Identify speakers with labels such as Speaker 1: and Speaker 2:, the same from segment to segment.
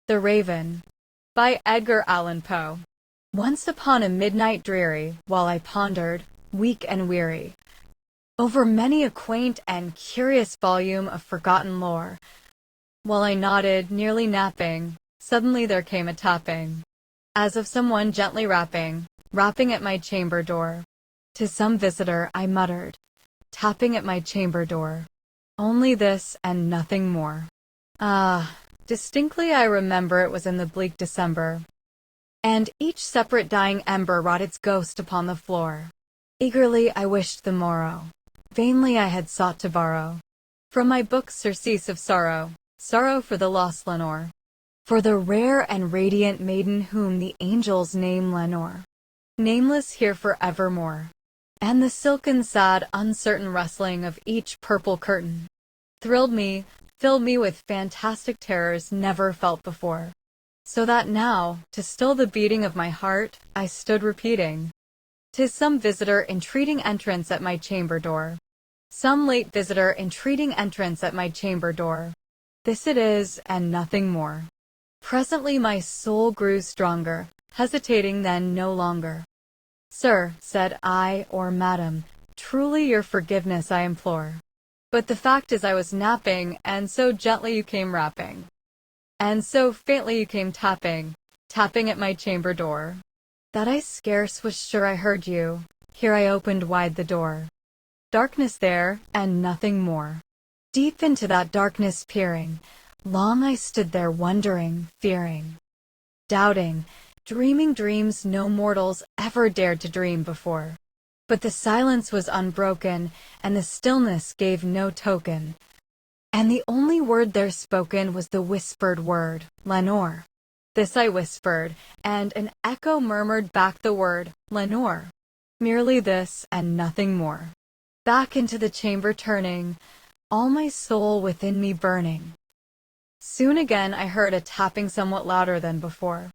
Speaker 1: The Raven by Edgar Allan Poe. Once upon a midnight dreary, while I pondered, weak and weary, over many a quaint and curious volume of forgotten lore, while I nodded, nearly napping, suddenly there came a tapping, as of someone gently rapping at my chamber door. "'Tis some visitor," I muttered, tapping at my chamber door. Only this and nothing more. Ah, distinctly I remember it was in the bleak December, and each separate dying ember wrought its ghost upon the floor. Eagerly I wished the morrow. Vainly I had sought to borrow from my book surcease of sorrow, sorrow for the lost Lenore, for the rare and radiant maiden whom the angels name Lenore, nameless here for evermore. And the silken, sad, uncertain rustling of each purple curtain thrilled me, filled me with fantastic terrors never felt before, so that now, to still the beating of my heart, I stood repeating, "'Tis some visitor entreating entrance at my chamber door. Some late visitor entreating entrance at my chamber door. This it is, and nothing more." Presently my soul grew stronger, hesitating then no longer. "Sir," said I, or madam, "truly your forgiveness I implore. But the fact is I was napping, and so gently you came rapping, and so faintly you came tapping at my chamber door, that I scarce was sure I heard you. Here I opened wide the door. Darkness there, and nothing more. Deep into that darkness peering, long I stood there wondering, fearing, doubting, dreaming dreams no mortals ever dared to dream before. But the silence was unbroken, and the stillness gave no token, and the only word there spoken was the whispered word, Lenore. This I whispered, and an echo murmured back the word, Lenore. Merely this, and nothing more. Back into the chamber turning, all my soul within me burning. Soon again I heard a tapping somewhat louder than before.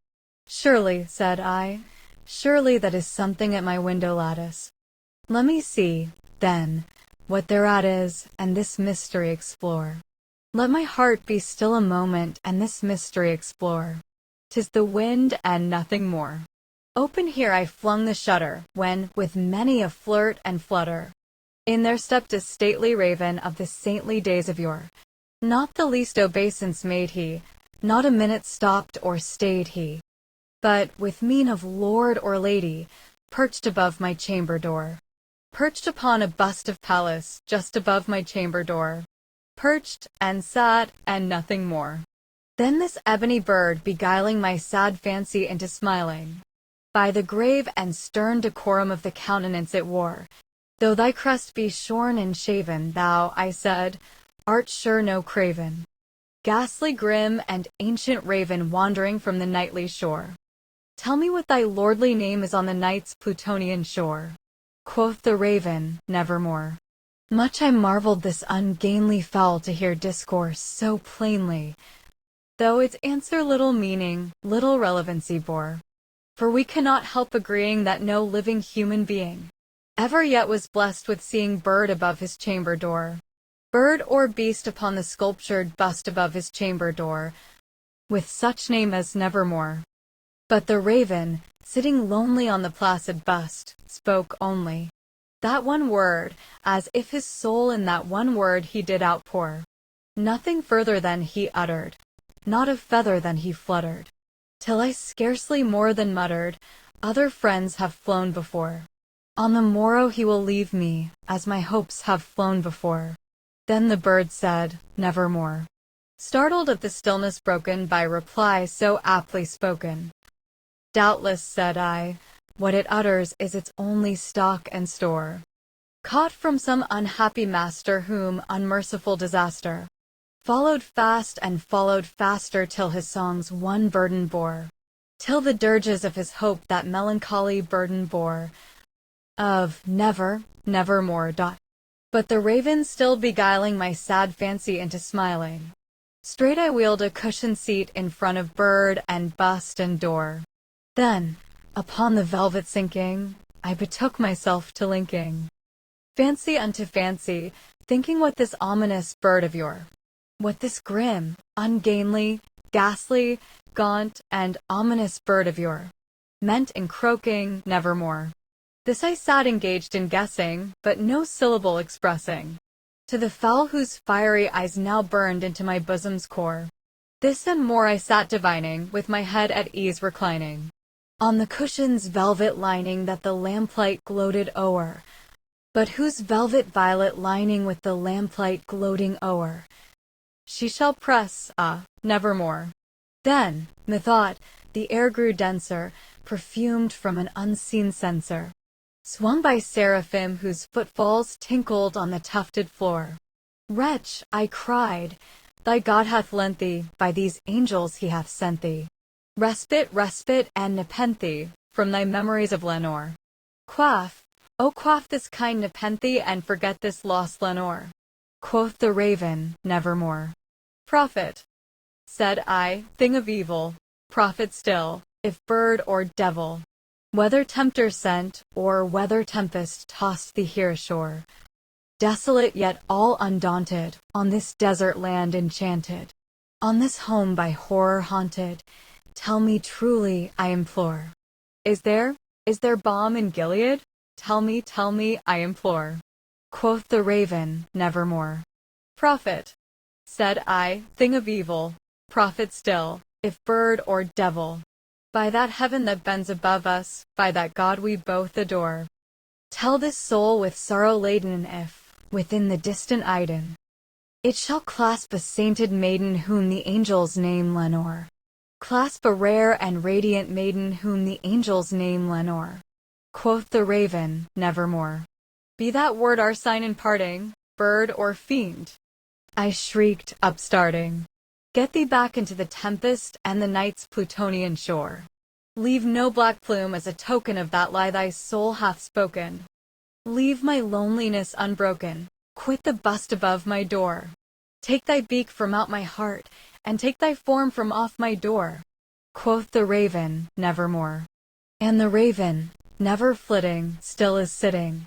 Speaker 1: "Surely," said I, "surely that is something at my window lattice. Let me see, then, what thereat is, and this mystery explore. Let my heart be still a moment, and this mystery explore. 'Tis the wind, and nothing more." Open here I flung the shutter, when, with many a flirt and flutter, in there stepped a stately raven of the saintly days of yore. Not the least obeisance made he, not a minute stopped or stayed he, but, with mien of lord or lady, perched above my chamber door. Perched upon a bust of Pallas, just above my chamber door. Perched, and sat, and nothing more. Then this ebony bird, beguiling my sad fancy into smiling, by the grave and stern decorum of the countenance it wore, "Though thy crest be shorn and shaven, thou," I said, "art sure no craven, ghastly grim and ancient raven wandering from the nightly shore. Tell me what thy lordly name is on the night's Plutonian shore." Quoth the raven, "Nevermore." Much I marveled this ungainly fowl to hear discourse so plainly, though its answer little meaning, little relevancy bore. For we cannot help agreeing that no living human being ever yet was blessed with seeing bird above his chamber door, bird or beast upon the sculptured bust above his chamber door, with such name as Nevermore. But the raven, sitting lonely on the placid bust, spoke only that one word, as if his soul in that one word he did outpour. Nothing further than he uttered, not a feather than he fluttered, till I scarcely more than muttered, "Other friends have flown before. On the morrow he will leave me, as my hopes have flown before." Then the bird said, "Nevermore," startled at the stillness broken by reply so aptly spoken. "Doubtless," said I, "what it utters is its only stock and store, caught from some unhappy master whom unmerciful disaster followed fast and followed faster till his songs one burden bore, till the dirges of his hope that melancholy burden bore, of never, nevermore. But the raven still beguiling my sad fancy into smiling, straight I wheeled a cushioned seat in front of bird and bust and door. Then, upon the velvet sinking, I betook myself to linking fancy unto fancy, thinking what this ominous bird of yore, what this grim, ungainly, ghastly, gaunt, and ominous bird of yore, meant in croaking nevermore. This I sat engaged in guessing, but no syllable expressing, to the fowl whose fiery eyes now burned into my bosom's core. This and more I sat divining, with my head at ease reclining, on the cushion's velvet lining that the lamplight gloated o'er, but whose velvet violet lining with the lamplight gloating o'er, she shall press, nevermore. Then, methought, the air grew denser, perfumed from an unseen censer, swung by seraphim whose footfalls tinkled on the tufted floor. Wretch, I cried, thy God hath lent thee, by these angels he hath sent thee, respite, and nepenthe, from thy memories of Lenore. Quaff, O quaff this kind nepenthe, and forget this lost Lenore. Quoth the raven, nevermore. Prophet, said I, thing of evil, prophet still, if bird or devil, whether tempter sent, or whether tempest tossed thee here ashore, desolate yet all undaunted, on this desert land enchanted, on this home by horror haunted, tell me truly, I implore. Is there balm in Gilead? Tell me, I implore. Quoth the raven, nevermore. Prophet, said I, thing of evil, prophet still, if bird or devil, by that heaven that bends above us, by that God we both adore, tell this soul with sorrow laden if, within the distant Iden, it shall clasp a sainted maiden whom the angels name Lenore. Clasp a rare and radiant maiden whom the angels name Lenore. Quoth the raven, nevermore. Be that word our sign in parting, bird or fiend? I shrieked, upstarting. Get thee back into the tempest and the night's Plutonian shore. Leave no black plume as a token of that lie thy soul hath spoken. Leave my loneliness unbroken. Quit the bust above my door. Take thy beak from out my heart, and take thy form from off my door. Quoth the raven, nevermore. And the raven, never flitting, still is sitting,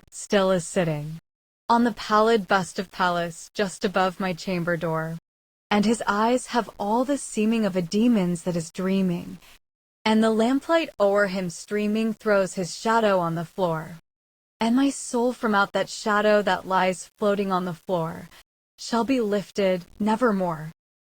Speaker 1: on the pallid bust of Pallas just above my chamber door. And his eyes have all the seeming of a demon's that is dreaming, and the lamplight o'er him streaming throws his shadow on the floor. And my soul from out that shadow that lies floating on the floor shall be lifted nevermore.